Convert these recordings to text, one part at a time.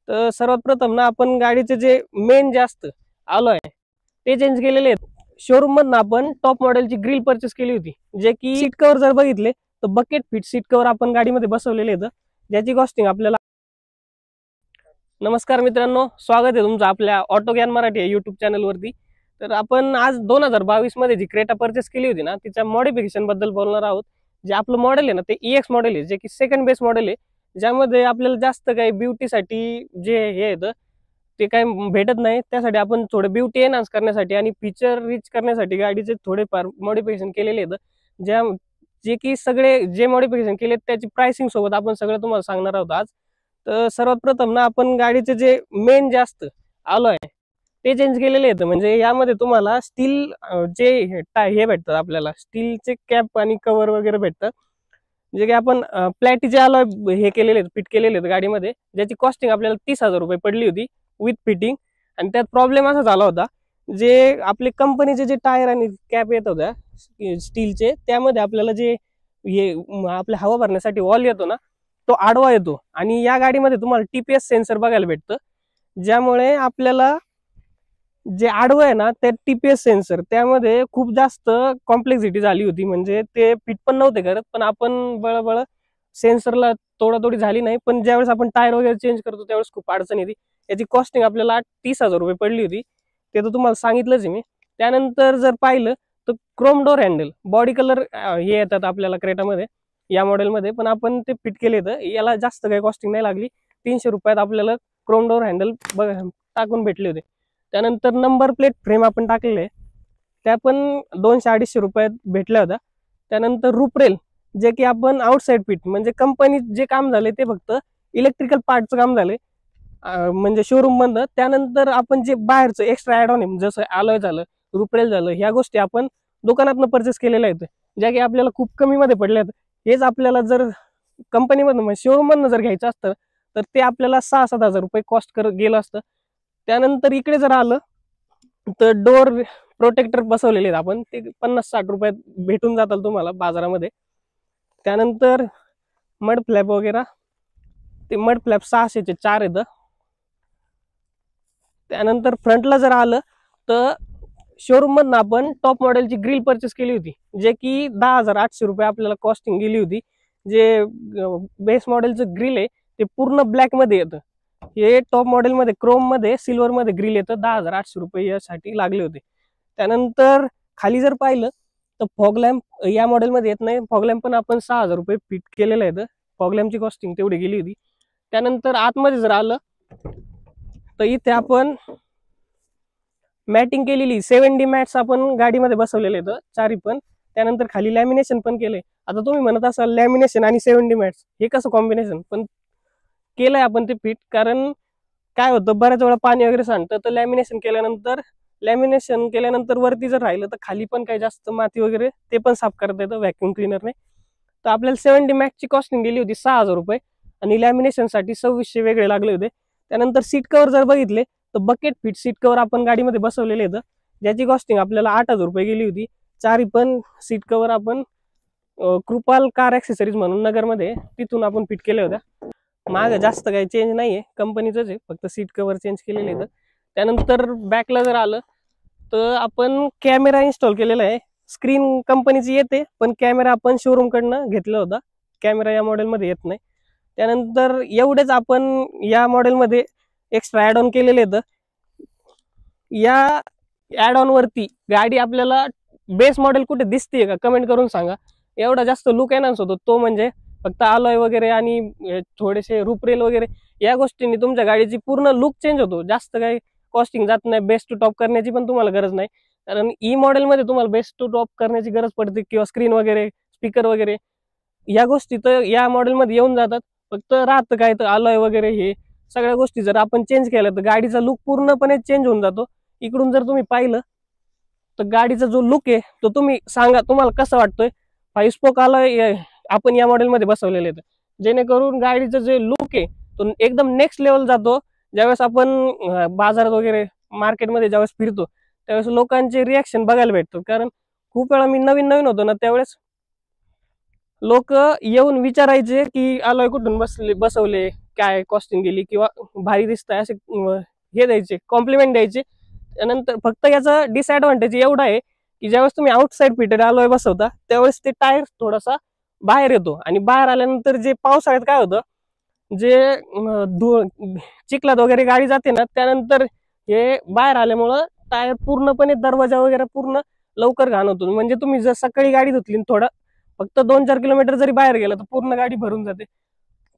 तर सर्वात प्रथम ना आपण गाडीचे जे मेन जास्त अलॉय ते चेंज केलेले आहेत। शोरूम मधून आपण टॉप मॉडेलची ग्रिल परचेस केली होती, जे की सीट कव्हर जर बघितले तर बकेट फिट सीट कव्हर आपण गाडीमध्ये बसवलेले आहेत, ज्याची कॉस्टिंग आपल्याला। नमस्कार मित्रांनो, स्वागत आहे तुमचं आपल्या ऑटो ज्ञान मराठी यूट्यूब चॅनलवरती। तर आपण आज 2022 मध्ये जी क्रेटा परचेस केली होती ना, तिच्या मॉडिफिकेशन बद्दल बोलणार आहोत। जे आपलं मॉडेल आहे ना ते EX मॉडेल आहे, जे की सेकंड बेस मॉडेल आहे, ज्यामध्ये आपल्याला जास्त काही ब्युटीसाठी जे हे येतं ते काही भेटत नाही। त्यासाठी आपण थोडे ब्युटी एनहान्स करण्यासाठी आणि फीचर रिच करण्यासाठी गाडीचे थोडेफार मॉडिफिकेशन केलेले आहेत, ज्या जे की सगळे जे मॉडिफिकेशन केले त्याची प्राइसिंग सोबत आपण सगळं तुम्हाला सांगणार आहोत आज। तर सर्वात प्रथम ना आपण गाडीचे जे मेन जास्त अलॉय ते चेंज केलेले आहेत, म्हणजे यामध्ये तुम्हाला स्टील जे हे भेटतात, आपल्याला स्टीलचे कॅप आणि कव्हर वगैरे भेटतात, जे की आपण प्लॅटीचे अलॉय हे केलेले आहेत, फिट केलेले आहेत गाडीमध्ये, ज्याची कॉस्टिंग आपल्याला 30,000 रुपये पडली होती विथ फिटिंग। आणि त्यात प्रॉब्लेम असा झाला होता, जे आपले कंपनीचे जे टायर आणि कॅप येत होत्या स्टीलचे, त्यामध्ये आपल्याला जे हे आपल्या हवा भरण्यासाठी वॉल येतो ना तो आडवा येतो, आणि या गाडीमध्ये तुम्हाला TPS सेन्सर बघायला भेटतं, ज्यामुळे आपल्याला जे आडवं आहे ना त्या TPS सेन्सर त्यामध्ये खूप जास्त कॉम्प्लेक्सिटी झाली होती, म्हणजे ते फिट पण नव्हते करत, पण आपण बळबळ सेन्सरला तोडातोडी झाली नाही। पण ज्यावेळेस आपण टायर वगैरे चेंज करतो त्यावेळेस खूप अडचण येते। याची कॉस्टिंग आपल्याला 30,000 रुपये पडली होती, ते तर तुम्हाला सांगितलंच आहे मी। त्यानंतर जर पाहिलं तर Chrome door handle body colour हे येतात आपल्याला क्रेटामध्ये या मॉडेलमध्ये, पण आपण ते फिट केले तर याला जास्त काही कॉस्टिंग नाही लागली। 300 रुपयात आपल्याला क्रोम डोर हँडल टाकून भेटले होते। त्यानंतर नंबर प्लेट फ्रेम आपण टाकलेले, त्या पण 200-250 रुपयात भेटल्या होत्या। त्यानंतर रूपरेल, जे की आपण आउटसाइड फिट, म्हणजे कंपनी जे काम झाले ते फक्त इलेक्ट्रिकल पार्टचं काम झाले, म्हणजे शोरूम मधलं। त्यानंतर आपण जे बाहेरचं एक्स्ट्रा ऍड ऑन आहे, जसं अलॉय झालं, रूपरेल झालं, ह्या गोष्टी आपण दुकानातून परचेस केलेल्या आहेत, ज्या की आपल्याला खूप कमी मध्ये पडल्या आहेत। हेच आपल्याला जर कंपनीमधून म्हणजे शोरूम मधून जर घ्यायचं असतं तर ते आपल्याला 6-7 हजार रुपये कॉस्ट करत गेलं असतं। त्यानंतर इकडे जर आलं तर डोर प्रोटेक्टर बसवलेले आहेत आपण, ते 50-60 रुपयात भेटून जातात तुम्हाला बाजारामध्ये। त्यानंतर मड फ्लॅप वगैरे, ते मड फ्लॅप 600चे 4 येतं। त्यानंतर फ्रंटला जर आलं तर शोरूम मधून आपण टॉप मॉडेलची ग्रिल परचेस केली होती, जे की 10,800 रुपये आपल्याला कॉस्टिंग गेली होती। जे बेस मॉडेलचं ग्रिल आहे ते पूर्ण ब्लॅक मध्ये येतं, हे टॉप मॉडेल मध्ये क्रोम मध्ये सिल्वर मध्ये ग्रिल येतं, 10,800 रुपये यासाठी लागले होते। त्यानंतर खाली जर पाहिलं तर फॉग लॅम्प या मॉडेल मध्ये येत नाही, फॉग लॅम्प पण आपण 6,000 रुपये फिट केलेलं आहे, फॉग लॅम्पची कॉस्टिंग तेवढी गेली होती। त्यानंतर आतमध्ये जर आलं तर इथे आपण मॅटिंग केलेली 7D मॅट्स आपण गाडीमध्ये बसवलेले आहेत चारी पण। त्यानंतर खाली लॅमिनेशन पण केलंय। आता तुम्ही म्हणत असाल लॅमिनेशन आणि 7D मॅट्स हे कसं कॉम्बिनेशन, पण केलंय आपण ते फिट, कारण काय होतं बऱ्याच वेळा पाणी वगैरे सांडतं, तर लॅमिनेशन केल्यानंतर वरती जर राहिलं तर खाली पण काही जास्त माती वगैरे ते पण साफ करता येतं व्हॅक्यूम क्लिनरने। तर आपल्याला 7D मॅक्सची कॉस्टिंग गेली होती 6,000 रुपये, आणि लॅमिनेशनसाठी 2600 वेगळे लागले होते। त्यानंतर सीट कव्हर जर बघितले तर बकेट फिट सीट कव्हर आपण गाडीमध्ये बसवलेले आहेत, ज्याची कॉस्टिंग आपल्याला 8,000 रुपये गेली होती। चारी पण सीट कव्हर आपण कृपाल कार ॲक्सेसरीज म्हणून नगरमध्ये तिथून आपण फिट केल्या होत्या। माग जास्त काही चेंज नाहीये, कंपनीचंच आहे, फक्त सीट कव्हर चेंज केलेले आहेत। त्यानंतर बॅकला जर आलं तर आपण कॅमेरा इन्स्टॉल केलेला आहे, स्क्रीन कंपनीची येते पण कॅमेरा आपण शोरूम कडनं घेतला होता, कॅमेरा या मॉडेलमध्ये येत नाही। त्यानंतर एवढेच आपण या मॉडेलमध्ये एक्स्ट्रा ऍड ऑन केलेले आहेत। या ऍड ऑन वरती गाडी आपल्याला बेस मॉडेल कुठे दिसते का कमेंट करून सांगा। एवढा जास्त लुक एनहान्स होतो तो म्हणजे फक्त अलॉय वगैरे आणि थोडेसे रूपरेल वगैरे या गोष्टींनी तुमच्या गाडीची पूर्ण लुक चेंज होतो। जास्त काही कॉस्टिंग जात नाही, बेस्ट टू टॉप करण्याची पण तुम्हाला गरज नाही, कारण ई मॉडेल मध्ये तुम्हाला बेस्ट टू टॉप करण्याची गरज पडते, किंवा स्क्रीन वगैरे स्पीकर वगैरे या गोष्टी तर या मॉडेल मध्ये येऊन जातात। फक्त राहतं काय तर अलॉय वगैरे हे सगळ्या गोष्टी जर आपण चेंज केल्या तर गाडीचा लुक पूर्णपणे चेंज होऊन जातो। इकडून जर तुम्ही पाहिलं तर गाडीचा जो लुक आहे तो तुम्ही सांगा तुम्हाला कसा वाटतोय। 5 स्पोक अलॉय आपण या मॉडेल मध्ये बसवलेले आहेत, जेणेकरून गाडीचं जे लुक आहे तो एकदम नेक्स्ट लेवल जातो। ज्यावेळेस आपण बाजारात वगैरे मार्केटमध्ये ज्यावेळेस फिरतो त्यावेळेस लोकांचे रिॲक्शन बघायला भेटतो, कारण खूप वेळा मी नवीन होतो ना त्यावेळेस लोक येऊन विचारायचे की अलॉय कुठून बसवले, काय कॉस्टिंग गेली किंवा भारी दिसतंय असे हे द्यायचे, कॉम्प्लिमेंट द्यायचे. त्यानंतर फक्त याचा डिसएडव्हान्टेज एवढा आहे की ज्यावेळेस तुम्ही आउटसाइड फिटेड अलॉय बसवता त्यावेळेस ते टायर थोडासा बाहेर येतो, आणि बाहेर आल्यानंतर जे पावसाळ्यात काय होतं, जे चिखलात वगैरे गाडी जाते ना, त्यानंतर हे बाहेर आल्यामुळं टायर पूर्णपणे दरवाजा वगैरे पूर्ण लवकर घाण होतो. म्हणजे तुम्ही जर सकाळी गाडी धुतली थोडं फक्त 2-4 किलोमीटर जरी बाहेर गेलं तर पूर्ण गाडी भरून जाते.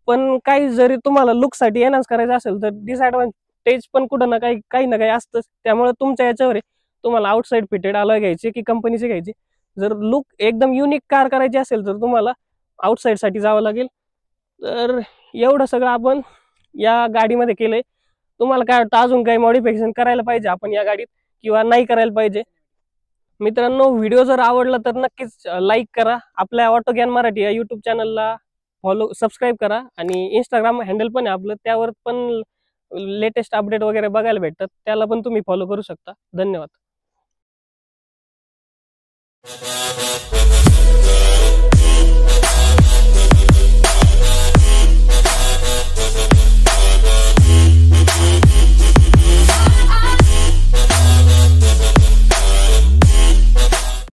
पण काही जरी तुम्हाला लुकसाठी एनहान्स करायचं असेल तर डिसएडव्हान्टेज पण कुठं ना काही ना काही असतंच. त्यामुळे तुमच्या याच्यावर तुम्हाला आउटसाइड फिटेड अलॉय घ्यायचे की कंपनीचे घ्यायचे. जर लुक एकदम युनिक कार करायची असेल तर तुम्हाला आउटसाइड साठी जावं लागेल. तर एवढं सगळं आपण या गाडीमध्ये केलंय. तुम्हाला काय वाटतं, अजून काही मॉडिफिकेशन करायला पाहिजे आपण या गाडीत किंवा नाही करायला पाहिजे? मित्रांनो, व्हिडिओ जर आवडला तर नक्कीच लाईक करा. आपल्या ऑटो ज्ञान मराठी या युट्यूब चॅनलला सबस्क्राईब करा, आणि इंस्टाग्राम हँडल पण आहे आपलं, त्यावर पण लेटेस्ट अपडेट वगैरे बघायला भेटतात, त्याला पण तुम्ही फॉलो करू शकता. धन्यवाद.